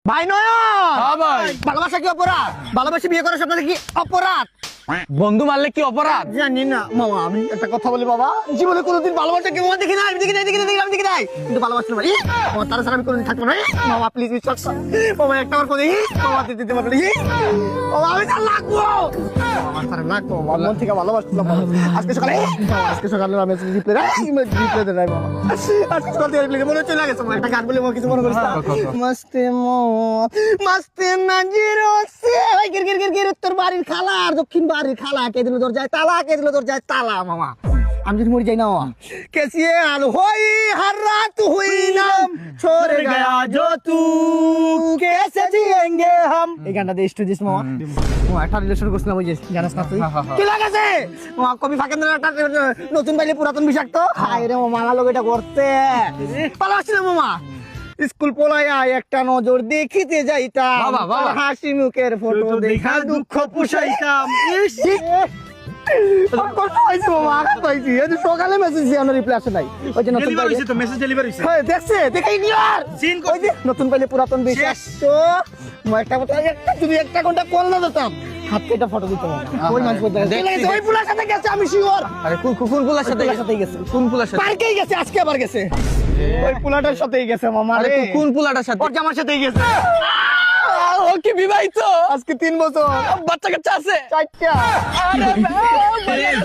ভাই নয়ন, হ্যাঁ ভাই। ভালোবাসা কি অপরাধ? ভালোবাসে বিয়ে করার সাথে কি অপরাধ? বন্ধু মারলে কি অপরাধ? জানি না মামা, আমি একটা কথা বলি বাবা, জীবনে কোনোদিন ভালোবাসা কি মামা দেখি নাই, আমি দেখি নাই, আমি দেখি নাই, কিন্তু ভালোবাসতে পারি মামা, তার সাথে আমি কোনোদিন থাকবো না মামা, প্লিজ বিশ্বাস কর মামা, একটা বার করে মামা দিতে পারবে মামা, আমি তার লাগবো মামা, তার লাগবো মামা, মন থেকে ভালোবাসছিলাম মামা। আজকে সকালে আমি রিপ্লে দেয় মামা, আজকে সকাল থেকে রিপ্লে মনে চলে গেছে মামা, একটা গান বলে মামা, কিছু মনে করিস না। মস্তে মস্তে নাজিরো সে গির গির গির গির, তোর বাড়ির খালা আর দক্ষিণ বাড়ির খালা কে দিল তোর যায় তালা, কে দিল তোর যায় তালা মামা, আমি যদি মরে যাই না মামা, कैसे हाल होई हर रात हुई नाम छोड़ गया जो तू कैसे जिएंगे हम, এই গানটা দিয়ে স্টুডিওস মামা, মামা একটা রিলেশন করছিলাম, ওই যে জানাস না তুই, কি লাগাছে মামা, কবি ফাঁকেন্দ্র একটা নতুন বাইলে পুরাতন বিষাক্ত, হায় রে মামা, লোক এটা করতে পালাচ্ছিলাম মামা, স্কুল পলাইয়া একটা নজর দেখিতে যাইতাম, বাবা, বাবা। হাসি মুখের ফটো দেখা দুঃখ পুষাইতাম, কষ্ট হয়েছে মামা, আঘাত হয়েছে, এই যে সকালে মেসেজ দিয়ে আমার রিপ্লাই আসে নাই, ওই যে নতুন পাইলে তো মেসেজ ডেলিভারি হইছে হ্যাঁ দেখছে দেখাই নিয়ার সিন ওই যে নতুন পাইলে পুরাতন বিশ্বাস তো একটা কথা, একটা যদি একটা ঘন্টা কল না দিতাম হাত কেটে ফটো দিতে হবে, ওই মানুষ বলতে দেখছি, ওই পুলার সাথে গেছে, আমি শিওর আরে কোন পুলার সাথে? গেছে, কোন পুলার সাথে? পার্কেই গেছে, আজকে আবার গেছে, ওই পুলাটার সাথেই গেছে মামা আরে রে, কোন পুলাটার সাথে? ওর জামার সাথেই গেছে, ও কি বিবাহিত? আজকে 3 বছর, বাচ্চা কাচ্চা আছে? 4টা। আরে